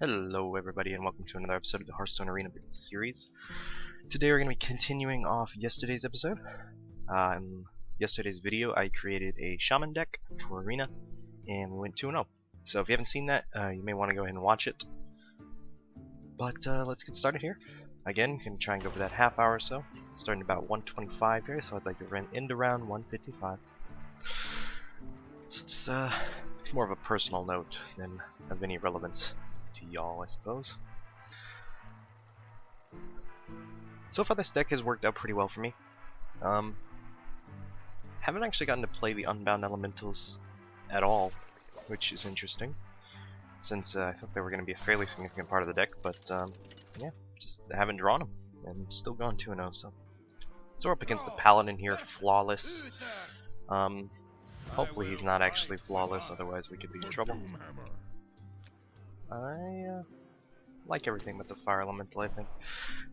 Hello everybody and welcome to another episode of the Hearthstone Arena series. Today we're going to be continuing off yesterday's episode. In yesterday's video I created a Shaman deck for Arena and we went 2-0. So if you haven't seen that, you may want to go ahead and watch it. But let's get started here. Again, going to try and go for that half hour or so. Starting about 125 here, so I'd like to end around 155. So it's more of a personal note than of any relevance to y'all, I suppose. So far this deck has worked out pretty well for me. Haven't actually gotten to play the Unbound Elementals at all, which is interesting, since I thought they were going to be a fairly significant part of the deck, but yeah, just haven't drawn them, and still going 2-0, so we're up against the Paladin here, flawless. Hopefully he's not actually flawless, otherwise we could be in trouble. I like everything but the Fire Elemental, I think.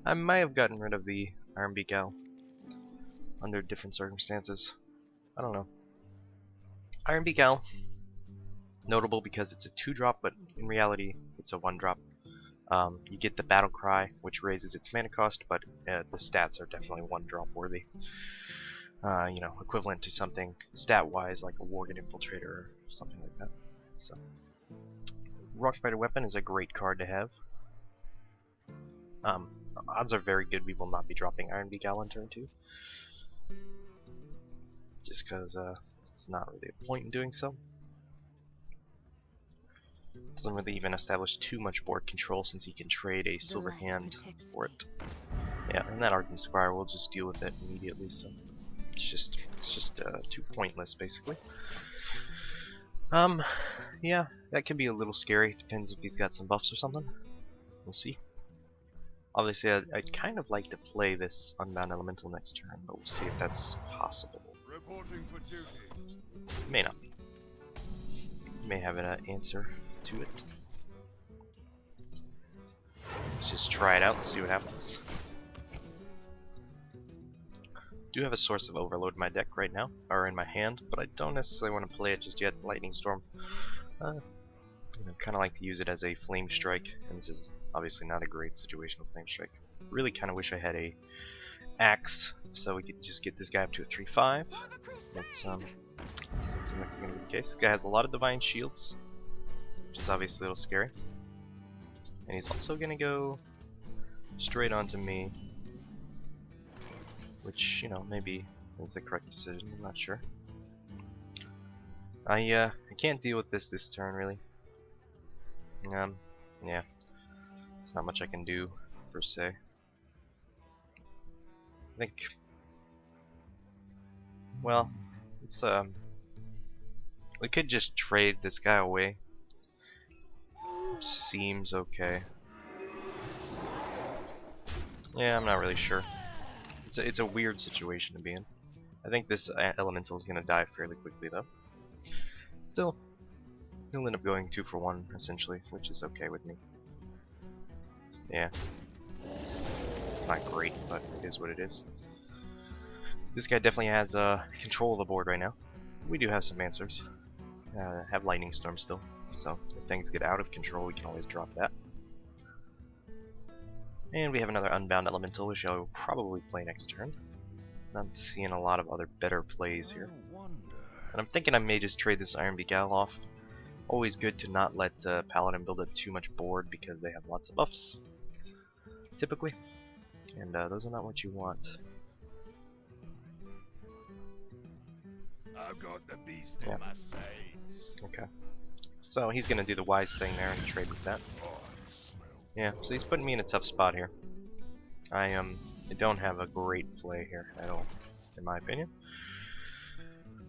I might have gotten rid of the Iron Beak Owl under different circumstances. I don't know. Iron Beak Owl, notable because it's a 2-drop, but in reality it's a 1-drop. You get the Battle Cry, which raises its mana cost, but the stats are definitely 1-drop worthy. You know, equivalent to something stat-wise like a Worgen Infiltrator or something like that. So, Rockbiter Weapon is a great card to have. The odds are very good we will not be dropping Iron Beak Owl in turn 2. Just because there's not really a point in doing so. Doesn't really even establish too much board control since he can trade a Silver Hand for it. Yeah, and that Ardent Squire will just deal with it immediately, so it's just too pointless basically. Yeah, that can be a little scary. Depends if he's got some buffs or something. We'll see. Obviously, I'd kind of like to play this Unbound Elemental next turn, but we'll see if that's possible. Reporting for duty. May not be. May have an answer to it. Let's just try it out and see what happens. Do have a Source of Overload in my deck right now, or in my hand, but I don't necessarily want to play it just yet. Lightning Storm. You know, kind of like to use it as a Flame Strike, and this is obviously not a great situation with Flame Strike. Really kind of wish I had a Axe, so we could just get this guy up to a 3/5. It's doesn't seem like it's going to be the case. This guy has a lot of Divine Shields, which is obviously a little scary. And he's also going to go straight onto me, which, you know, maybe is the correct decision. I'm not sure. I can't deal with this turn really. Yeah, there's not much I can do per se. I think, well, it's we could just trade this guy away. Seems okay. Yeah, I'm not really sure. It's a weird situation to be in. I think this elemental is gonna die fairly quickly though. Still, he'll end up going 2 for 1 essentially, which is okay with me. Yeah, it's not great, but it is what it is. This guy definitely has control of the board right now. We do have some answers. Have Lightning Storm still, so if things get out of control, we can always drop that. And we have another Unbound Elemental, which I will probably play next turn. Not seeing a lot of other better plays here. And I'm thinking I may just trade this Iron Beak Owl off. Always good to not let Paladin build up too much board because they have lots of buffs, typically. And those are not what you want. I've got the beast Yeah. in my sights. Okay. So he's gonna do the wise thing there and trade with that. Yeah, so he's putting me in a tough spot here. I don't have a great play here at all, in my opinion.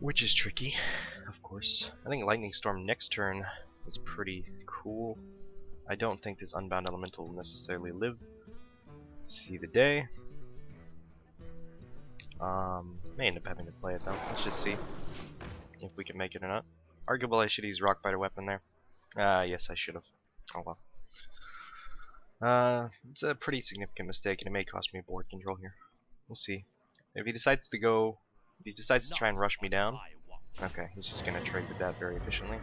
Which is tricky, of course. I think Lightning Storm next turn is pretty cool. I don't think this Unbound Elemental will necessarily live to see the day. May end up having to play it though. Let's just see if we can make it or not. Arguably I should use Rockbiter Weapon there. Yes I should have. Oh well. It's a pretty significant mistake and it may cost me board control here. We'll see. If he decides to try and rush me down, okay, he's just gonna trade with that very efficiently.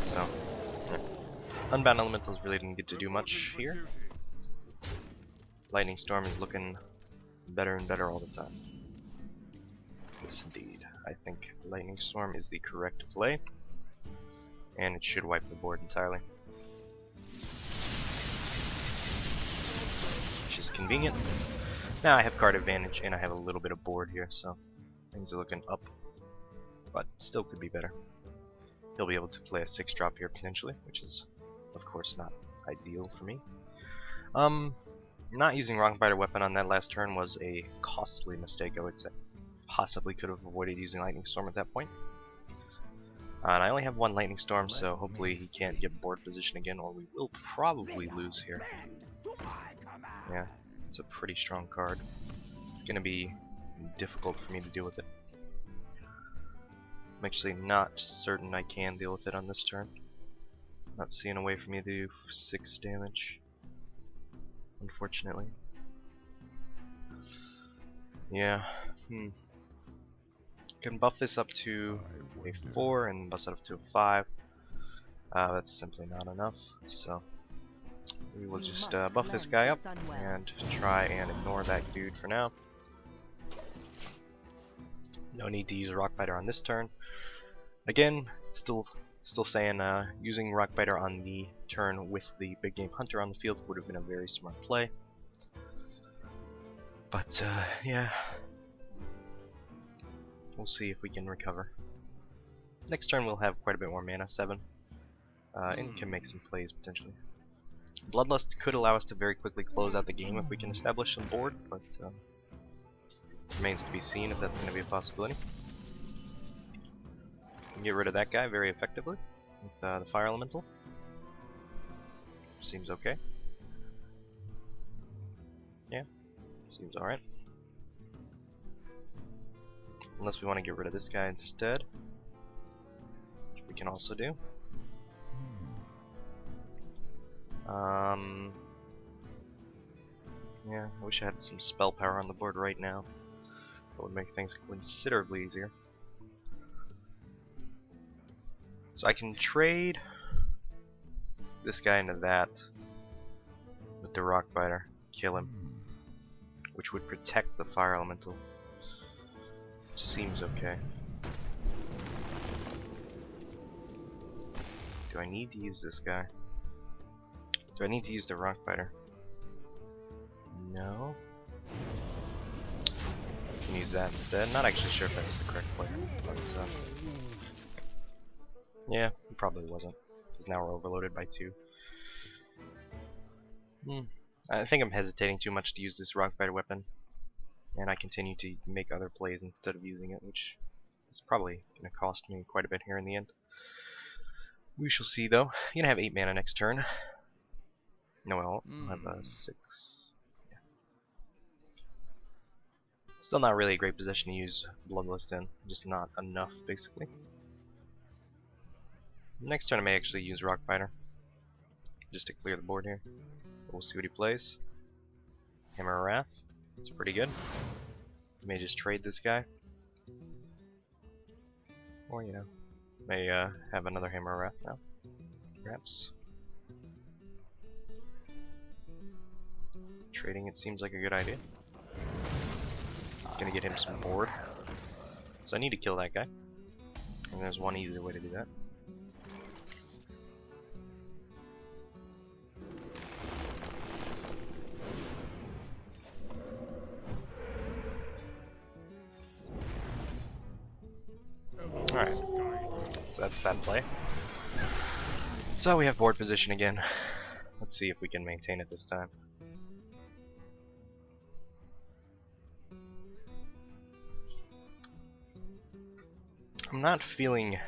So, yeah. Unbound Elementals really didn't get to do much here. Lightning Storm is looking better and better all the time. Yes, indeed. I think Lightning Storm is the correct play, and it should wipe the board entirely. Which is convenient. Now I have card advantage, and I have a little bit of board here, so things are looking up, but still could be better. He'll be able to play a 6-drop here potentially, which is, of course, not ideal for me. Not using Rockbiter weapon on that last turn was a costly mistake, I would say. Possibly could have avoided using Lightning Storm at that point. And I only have 1 Lightning Storm, so hopefully he can't get board position again, or we will probably lose here. Yeah, it's a pretty strong card. It's going to be difficult for me to deal with it. I'm actually not certain I can deal with it on this turn. Not seeing a way for me to do 6 damage, unfortunately. Yeah, Can buff this up to a 4 and buff it up to a 5. That's simply not enough, so we will just buff this guy up and try and ignore that dude for now. No need to use Rockbiter on this turn. Again, still saying using Rockbiter on the turn with the big game hunter on the field would have been a very smart play. But yeah, we'll see if we can recover. Next turn we'll have quite a bit more mana, 7, and can make some plays potentially. Bloodlust could allow us to very quickly close out the game if we can establish some board, but remains to be seen if that's going to be a possibility. Get rid of that guy very effectively with the Fire Elemental. Seems okay. Yeah, seems alright. Unless we want to get rid of this guy instead, which we can also do. Yeah, I wish I had some spell power on the board right now. That would make things considerably easier. So I can trade this guy into that with the Rockbiter, kill him, which would protect the Fire Elemental. Which seems okay. Do I need to use this guy? Do I need to use the Rockbiter? No. I can use that instead. Not actually sure if that was the correct play, but yeah, it probably wasn't, because now we're overloaded by 2. I think I'm hesitating too much to use this Rockbiter weapon, and I continue to make other plays instead of using it, which is probably going to cost me quite a bit here in the end. We shall see though. I'm going to have 8 mana next turn. No, I'll have 6. Yeah. Still not really a great position to use Bloodlust in, just not enough basically. Next turn I may actually use Rockbiter, just to clear the board here. We'll see what he plays. Hammer of Wrath, it's pretty good. May just trade this guy, or you know, may have another Hammer of Wrath now, perhaps. Trading it seems like a good idea. It's gonna get him some board, so I need to kill that guy, and there's one easy way to do that. Alright, so that's that play. So we have board position again. Let's see if we can maintain it this time. I'm not feeling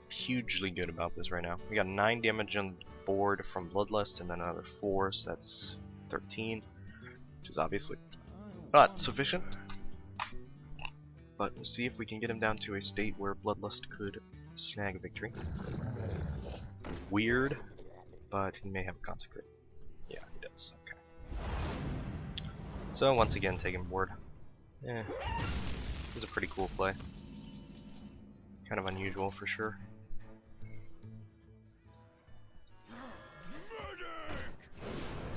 hugely good about this right now. We got 9 damage on the board from Bloodlust and then another 4, so that's 13, which is obviously not sufficient. But we'll see if we can get him down to a state where Bloodlust could snag a victory. Weird, but he may have a Consecrate. Yeah, he does. Okay. So once again, taking board. This is a pretty cool play. Kind of unusual for sure.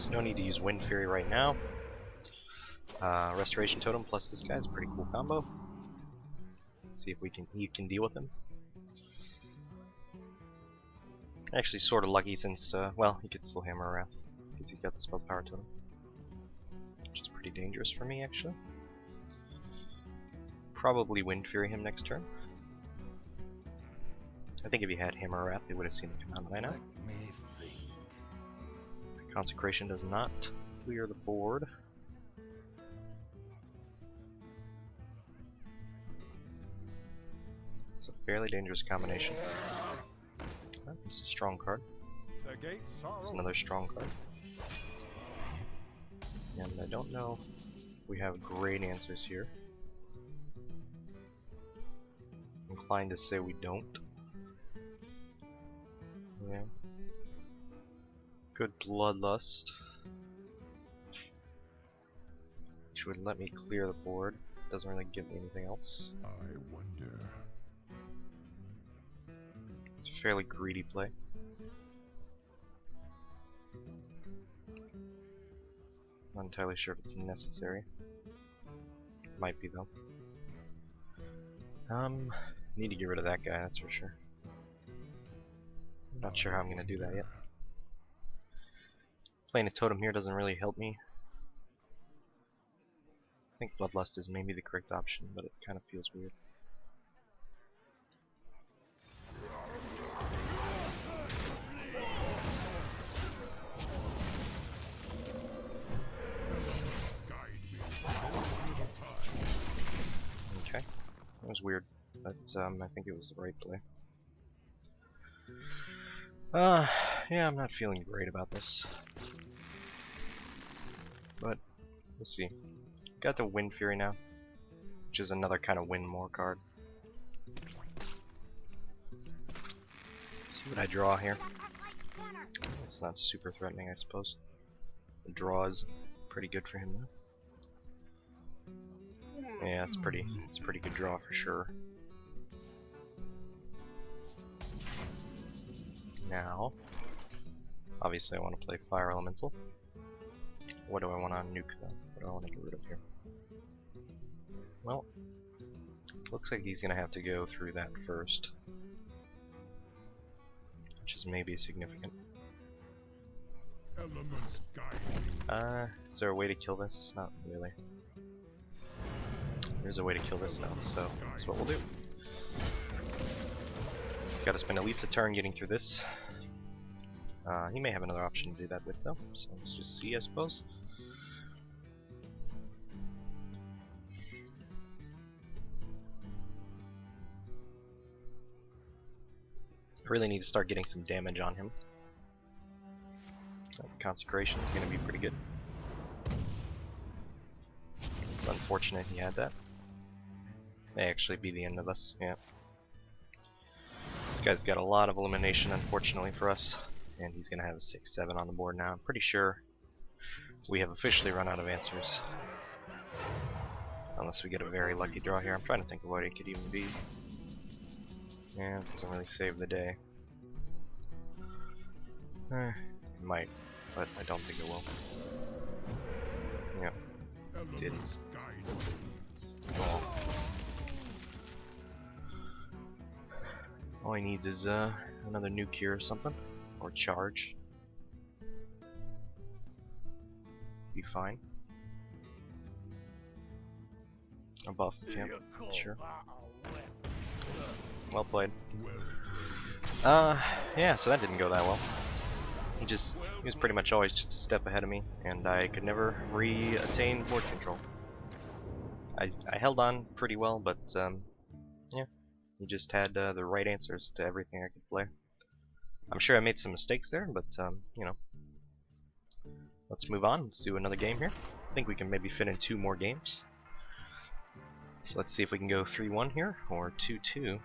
There's no need to use Wind Fury right now. Restoration Totem plus this guy's a pretty cool combo. See if he can deal with him. Actually, sort of lucky since well, he could still Hammer Wrath because he's got the Spell's Power Totem, which is pretty dangerous for me actually. Probably Wind Fury him next turn. I think if he had Hammer Wrath, he would have seen it come out by now. Consecration does not clear the board. It's a fairly dangerous combination. Oh, it's a strong card. It's another strong card. And I don't know if we have great answers here. I'm inclined to say we don't. Yeah. Good Bloodlust, which would let me clear the board. Doesn't really give me anything else. I wonder. It's a fairly greedy play. Not entirely sure if it's necessary. Might be though. Need to get rid of that guy, that's for sure. Not sure how I'm gonna do that yet. Playing a totem here doesn't really help me. I think Bloodlust is maybe the correct option, but it kind of feels weird. Okay, that was weird, but I think it was the right play. Yeah, I'm not feeling great about this. But, we'll see. Got the Wind Fury now, which is another kind of win more card. See what I draw here. It's not super threatening, I suppose. The draw is pretty good for him though. Yeah, it's pretty good draw for sure. Now, obviously I want to play Fire Elemental. What do I want to nuke though? What do I want to get rid of here? Well, looks like he's gonna have to go through that first, which is maybe significant. Is there a way to kill this? Not really. There's a way to kill this though, so that's what we'll do. He's got to spend at least a turn getting through this. He may have another option to do that with though, so let's just see, I suppose. I really need to start getting some damage on him. Consecration is going to be pretty good. It's unfortunate he had that. May actually be the end of us, yeah. This guy's got a lot of elimination, unfortunately for us, and he's going to have a 6-7 on the board now. I'm pretty sure we have officially run out of answers. Unless we get a very lucky draw here. I'm trying to think of what it could even be. Yeah, it doesn't really save the day. It might, but I don't think it will. Yep, it did. Cool. All he needs is another nuke here or something, or charge. Be fine. A buff, yeah, sure. Well played. Yeah, so that didn't go that well. He was pretty much always just a step ahead of me, and I could never re-attain board control. I held on pretty well, but yeah, he just had the right answers to everything I could play. I'm sure I made some mistakes there, but you know, let's move on. Let's do another game here. I think we can maybe fit in 2 more games. So let's see if we can go 3-1 here, or 2-2.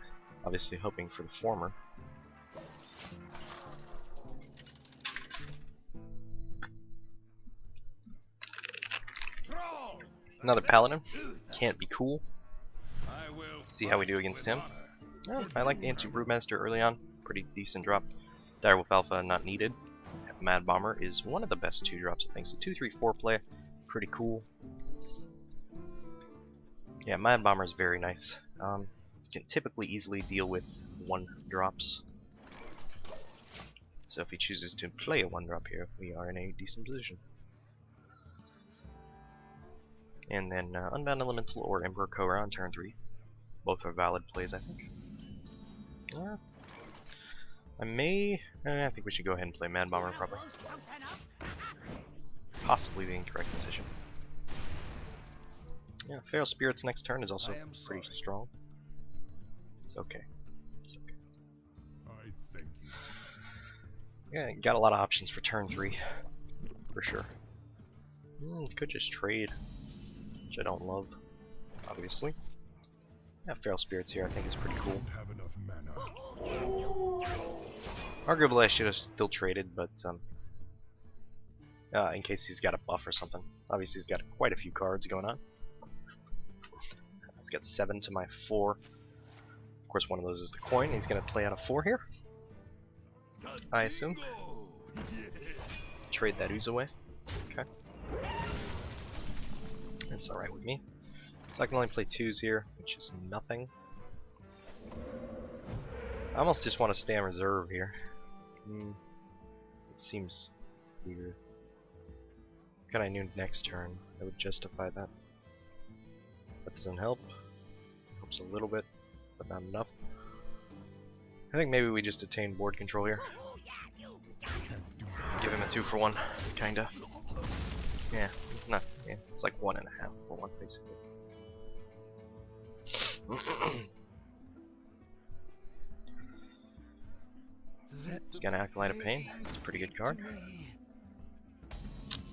Obviously hoping for the former. Another Paladin. Can't be cool. See how we do against him. Oh, I like the Anti-Brewmaster early on. Pretty decent drop. Direwolf Alpha not needed. Mad Bomber is one of the best 2-drops, I think. So 2, 3, 4 play, pretty cool. Yeah, Mad Bomber is very nice. Can typically easily deal with 1-drops. So if he chooses to play a 1-drop here, we are in a decent position. And then Unbound Elemental or Emperor Cobra on turn 3. Both are valid plays, I think. I think we should go ahead and play Mad Bomber probably. Possibly the incorrect decision. Yeah, Feral Spirit's next turn is also pretty strong. It's okay. It's okay. I thank you. Yeah, got a lot of options for turn 3, for sure. Could just trade, which I don't love, obviously. Yeah, Feral Spirits here I think is pretty cool. Have enough mana. Arguably I should have still traded, but in case he's got a buff or something. Obviously he's got quite a few cards going on. He's got 7 to my 4. Of course one of those is the coin. He's going to play out a 4 here, I assume. Trade that ooze away. Okay. That's alright with me. So I can only play 2s here, which is nothing. I almost just want to stay on reserve here. It seems weird. What can I do next turn that would justify that? That doesn't help. Helps a little bit, but not enough. I think maybe we just attain board control here. Give him a 2-for-1, kinda. Yeah, not. Yeah, it's like 1.5 for 1 basically. He's got an Acolyte of Pain. It's a pretty good card.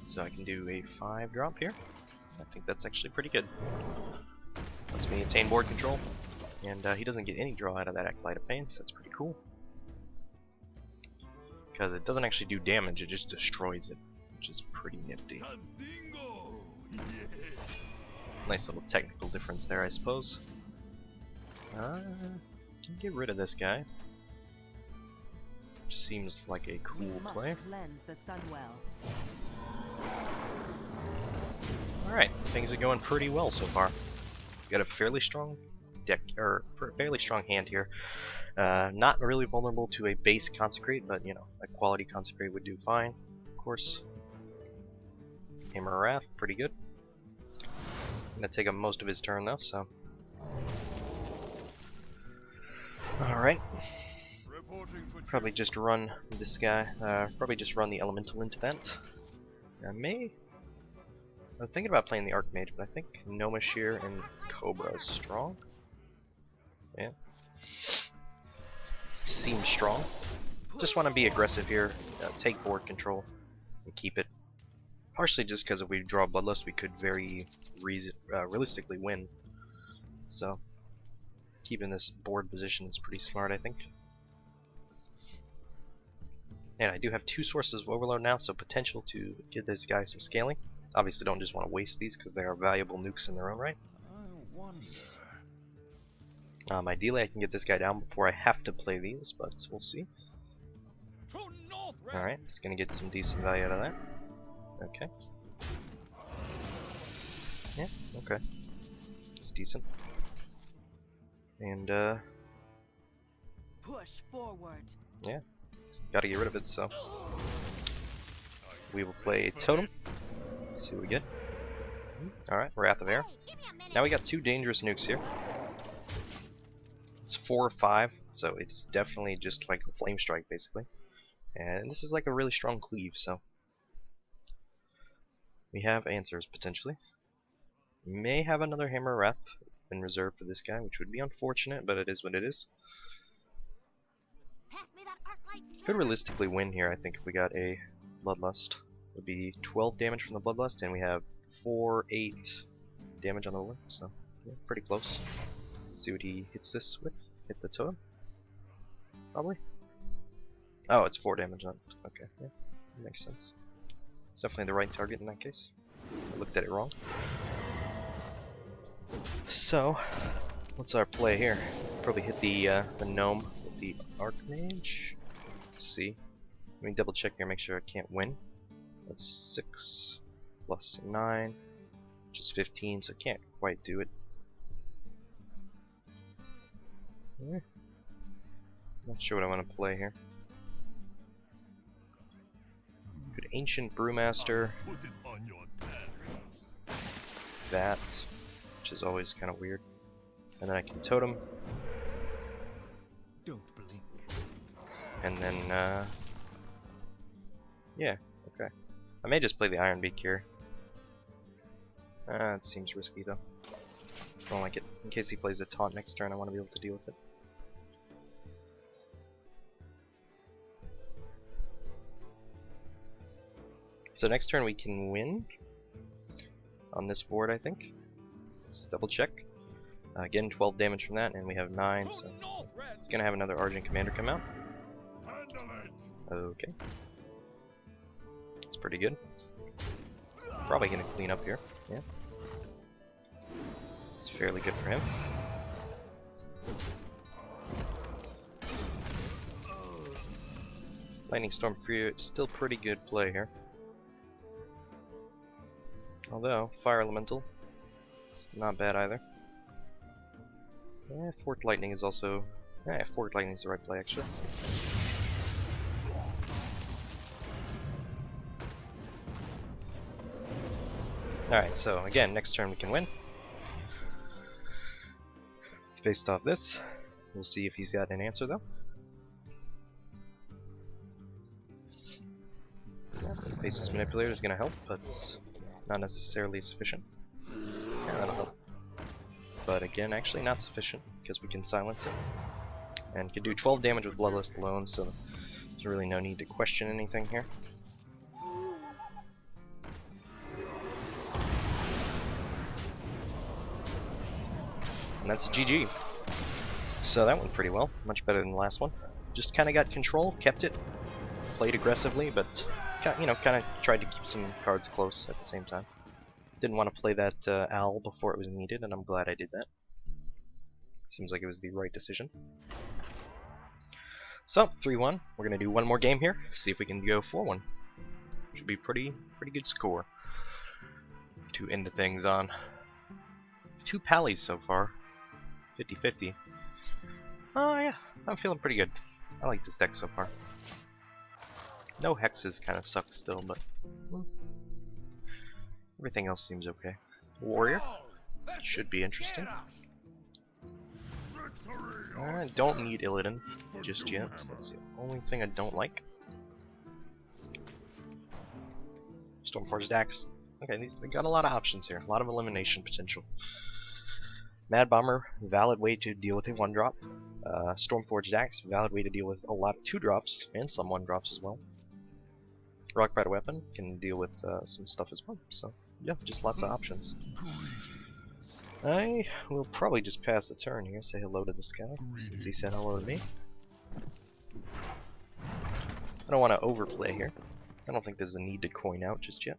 So I can do a 5-drop here. I think that's actually pretty good. Lets me attain board control. And he doesn't get any draw out of that Acolyte of Pain, so that's pretty cool. Because it doesn't actually do damage, it just destroys it, which is pretty nifty. Nice little technical difference there, I suppose. Can get rid of this guy. Which seems like a cool play. Alright, things are going pretty well so far. Got a fairly strong deck, or fairly strong hand here. Not really vulnerable to a base Consecrate, but you know, a quality Consecrate would do fine, of course. Hammer of Wrath, pretty good. I'm gonna take up most of his turn though, so. Alright. Probably just run this guy. Probably just run the Elemental into that. I'm thinking about playing the Archmage, but I think Nomashir and Cobra is strong. Yeah. Seems strong. Just want to be aggressive here. Take board control and keep it. Partially just because if we draw Bloodlust, we could very realistically win. So, keeping this board position is pretty smart, I think. And I do have 2 sources of overload now, so potential to give this guy some scaling. Obviously don't just want to waste these because they are valuable nukes in their own right. Ideally I can get this guy down before I have to play these, but we'll see. Alright, just gonna get some decent value out of that. Okay. Yeah, okay. It's decent. And push forward. Yeah. Gotta get rid of it, so we will play Totem. See what we get. Alright, Wrath of Air. Now we got 2 dangerous nukes here. It's 4 or 5, so it's definitely just like a Flame Strike basically. And this is like a really strong cleave, so we have answers potentially. May have another Hammer of Wrath in reserve for this guy, which would be unfortunate, but it is what it is. Could realistically win here, I think, if we got a Bloodlust. It would be 12 damage from the Bloodlust, and we have 4, 8 damage on the Lure, so yeah, pretty close. Let's see what he hits this with. Hit the totem? Probably. Oh, it's 4 damage on it. Okay, yeah, that makes sense. It's definitely the right target in that case. I looked at it wrong. So, what's our play here? Probably hit the gnome with the Archmage. Let's see. Let me double check here, make sure I can't win. That's 6 plus 9, which is 15, so I can't quite do it. Not sure what I want to play here. Good Ancient Brewmaster. That, which is always kind of weird. And then I can Totem. Don't blink. And then, yeah, okay. I may just play the Iron Beak here. It seems risky though. Don't like it. In case he plays a taunt next turn, I want to be able to deal with it. So next turn we can win on this board, I think. Let's double check. Again, 12 damage from that, and we have 9, so it's gonna have another Argent Commander come out. Okay. It's pretty good. Probably gonna clean up here. Yeah. It's fairly good for him. Lightning Storm Fury, still pretty good play here. Although, Fire Elemental, it's not bad either. Yeah, Forked Lightning is also... yeah, Forked Lightning is the right play actually. Alright, so again, next turn we can win. Based off this, we'll see if he's got an answer though. Yeah, Faceless Manipulator is going to help, but not necessarily sufficient. Yeah, that'll help. But again, actually not sufficient, because we can silence it. And can do 12 damage with Bloodlust alone, so there's really no need to question anything here. And that's a GG. So that went pretty well, much better than the last one. Just kind of got control, kept it, played aggressively, but you know, kind of tried to keep some cards close at the same time. Didn't want to play that owl before it was needed, and I'm glad I did that. Seems like it was the right decision. So 3-1. We're gonna do one more game here, see if we can go 4-1. Should be pretty good score to end things on. 2 Pallies so far. 50-50. Oh yeah, I'm feeling pretty good. I like this deck so far. No hexes kind of sucks still, but everything else seems okay. Warrior should be interesting. I don't need Illidan just yet. That's the only thing I don't like. Stormforged Axe. Okay, they got a lot of options here. A lot of elimination potential. Mad Bomber, valid way to deal with a 1-drop. Stormforged Axe, valid way to deal with a lot of 2-drops and some 1-drops as well. Rockbite Weapon can deal with some stuff as well. So yeah, just lots of options. I will probably just pass the turn here, say hello to this guy, since he said hello to me. I don't want to overplay here. I don't think there's a need to coin out just yet.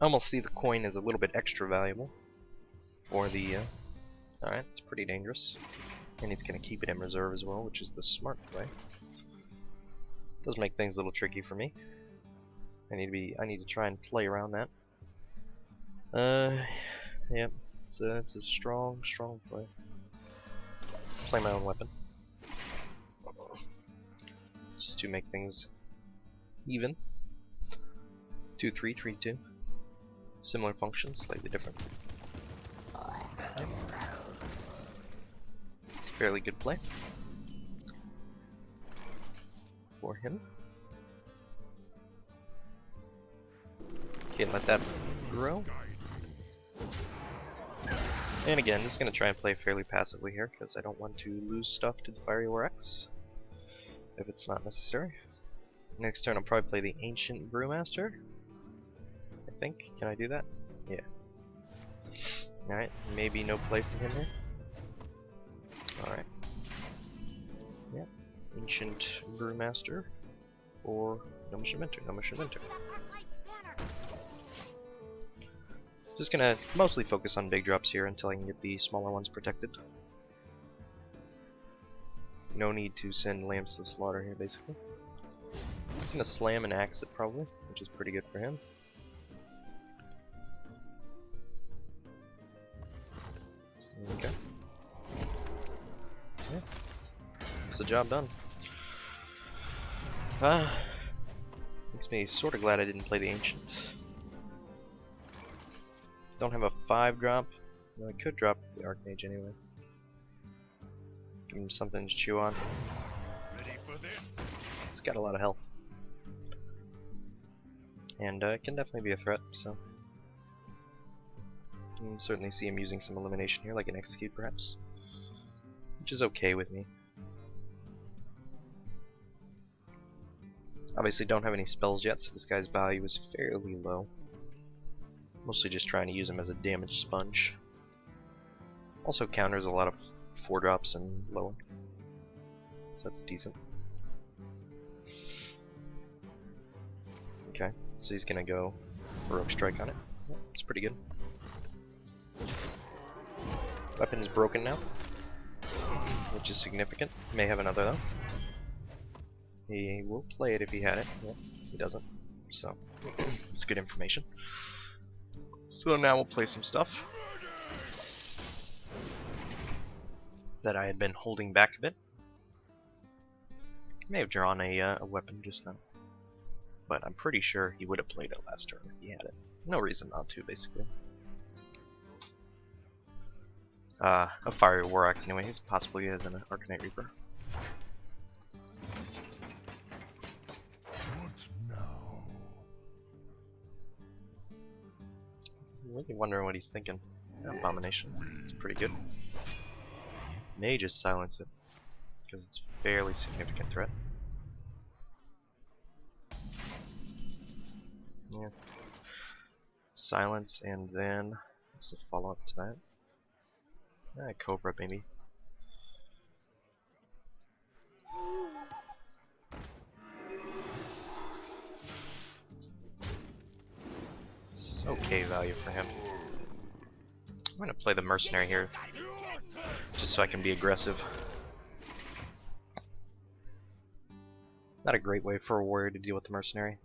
I almost see the coin as a little bit extra valuable for the... Alright, it's pretty dangerous. And he's going to keep it in reserve as well, which is the smart play. Does make things a little tricky for me. I need to try and play around that. Yep, it's a strong play. Play my own weapon. Just to make things even. 2-3, 3-2. Similar functions, slightly different. Yep. It's a fairly good play for him. Can't let that grow. And again, just gonna try and play fairly passively here because I don't want to lose stuff to the Fiery War X if it's not necessary. Next turn I'll probably play the Ancient Brewmaster. I think. Can I do that? Yeah. Alright, maybe no play from him here. Alright. Yep. Ancient Brewmaster. Or no Mission Mentor. No Mission Mentor. Just gonna mostly focus on big drops here until I can get the smaller ones protected. No need to send lambs to the slaughter here, basically. He's gonna slam and axe it probably, which is pretty good for him. Okay. Yeah. That's the job done. Makes me sort of glad I didn't play the Ancient. Don't have a 5-drop. No, I could drop the Archmage anyway. Give him something to chew on. Ready for this? It's got a lot of health. And it can definitely be a threat, so. You can certainly see him using some elimination here, like an execute perhaps. Which is okay with me. Obviously don't have any spells yet, so this guy's value is fairly low. Mostly just trying to use him as a damage sponge. Also counters a lot of 4-drops and lower. So that's decent. Okay, so he's gonna go Heroic Strike on it. Yeah, it's pretty good. Weapon is broken now, which is significant. May have another though. He will play it if he had it. Yeah, he doesn't. So, it's good information. So now we'll play some stuff that I had been holding back a bit. May have drawn a weapon just now, but I'm pretty sure he would have played it last turn if he had it. No reason not to, basically. A Fiery War Axe anyway, he's possibly as an Arcanite Reaper. What now? Really wondering what he's thinking. Abomination, it's pretty good. May just silence it, because it's a fairly significant threat. Yeah. Silence, and then what's the follow-up to that? Cobra, maybe. It's okay value for him. I'm gonna play the mercenary here, just so I can be aggressive. Not a great way for a warrior to deal with the mercenary.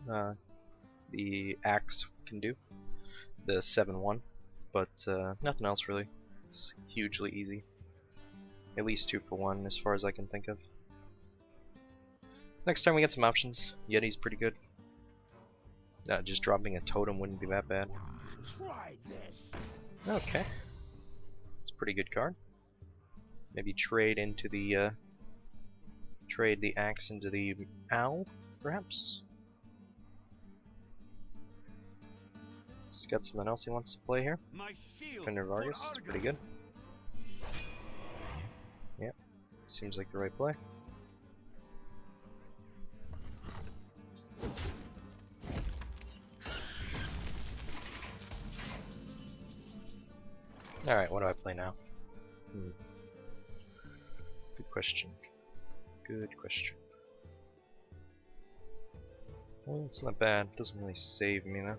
The axe can do the 7-1, but nothing else really. It's hugely easy. At least 2 for 1 as far as I can think of. Next time we get some options. Yeti's pretty good. Just dropping a totem wouldn't be that bad. Okay. It's a pretty good card. Maybe trade into the trade the axe into the owl, perhaps? He's got something else he wants to play here. Fender Vargas is pretty good. Yep, seems like the right play. Alright, what do I play now? Good question. Good question. Well, it's not bad. Doesn't really save me though.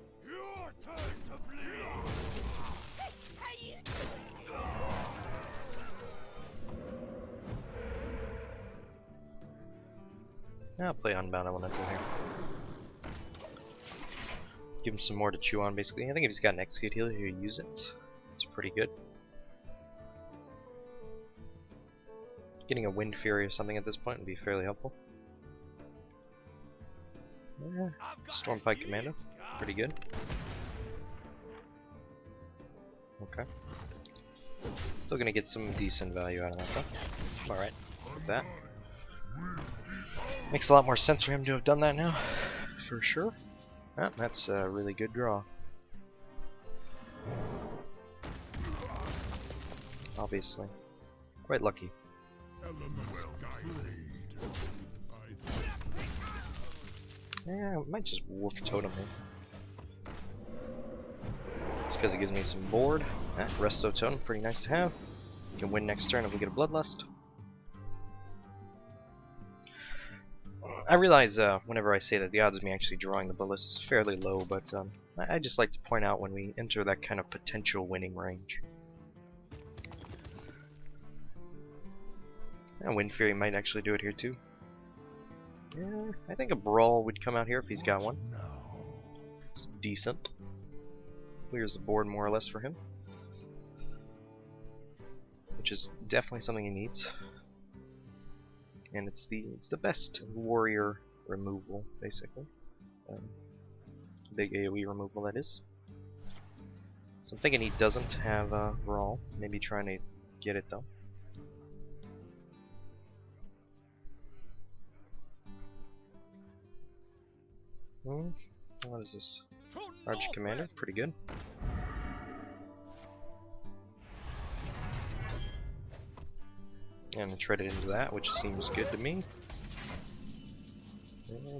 I'll play Unbound Elemental here. Give him some more to chew on, basically. I think if he's got an Execute, he'll use it. It's pretty good. Getting a Wind Fury or something at this point would be fairly helpful. Yeah. Stormpike Commando, pretty good. Okay. Still gonna get some decent value out of that though. Alright, with that. Makes a lot more sense for him to have done that now, for sure. Ah, that's a really good draw. Obviously. Quite lucky. Yeah, I might just Wolf Totem him. Just because it gives me some board. Ah, Resto Totem, pretty nice to have. Can win next turn if we get a Bloodlust. I realize whenever I say that the odds of me actually drawing the Bloodlust is fairly low, but I just like to point out when we enter that kind of potential winning range. And Wind Fury might actually do it here too. Yeah, I think a Brawl would come out here if he's got one. It's decent. Clears the board more or less for him, which is definitely something he needs. And it's the best warrior removal, basically. Big AoE removal, that is. So I'm thinking he doesn't have Brawl. Maybe trying to get it though. What is this? Arch Commander, pretty good. And I traded into that, which seems good to me.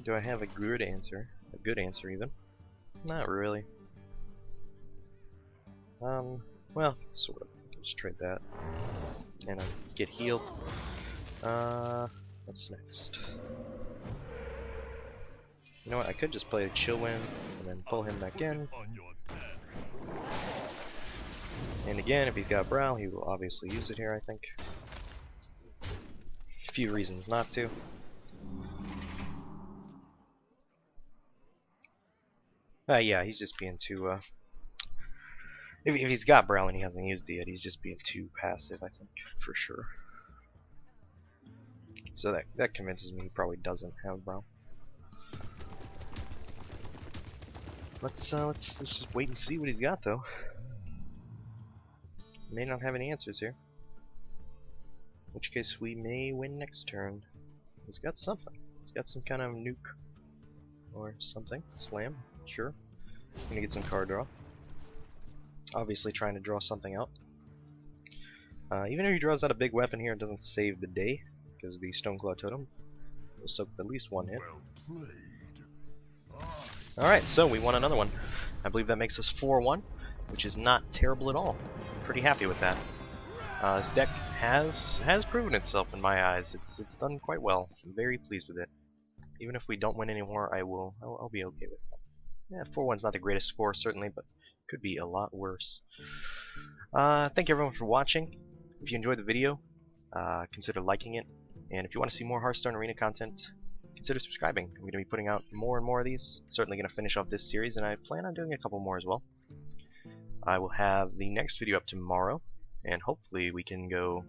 Do I have a good answer? A good answer, even? Not really. Well, sort of. I'll just trade that. And I get healed. What's next? You know what, I could just play a Chillwind and then pull him back in. And again, if he's got Brow, he will obviously use it here, I think. A few reasons not to. Yeah, he's just being too, if he's got Brow and he hasn't used it yet, he's just being too passive, I think, for sure. So that convinces me he probably doesn't have Brow. Let's just wait and see what he's got, though. May not have any answers here. In which case we may win next turn. He's got something. He's got some kind of nuke or something. Slam, sure. Gonna get some card draw. Obviously trying to draw something out. Even if he draws out a big weapon here, it doesn't save the day because the Stoneclaw Totem will soak at least one hit. Alright, so we won another one. I believe that makes us 4-1, which is not terrible at all. I'm pretty happy with that. This deck has proven itself in my eyes. It's done quite well. I'm very pleased with it. Even if we don't win anymore, I'll be okay with that. Yeah, 4-1's not the greatest score certainly, but could be a lot worse. Thank you everyone for watching. If you enjoyed the video, consider liking it, and if you want to see more Hearthstone Arena content, consider subscribing. I'm going to be putting out more and more of these. Certainly going to finish off this series, and I plan on doing a couple more as well. I will have the next video up tomorrow, and hopefully we can go,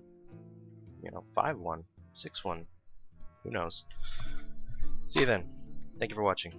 5-1, 6-1. Who knows? See you then. Thank you for watching.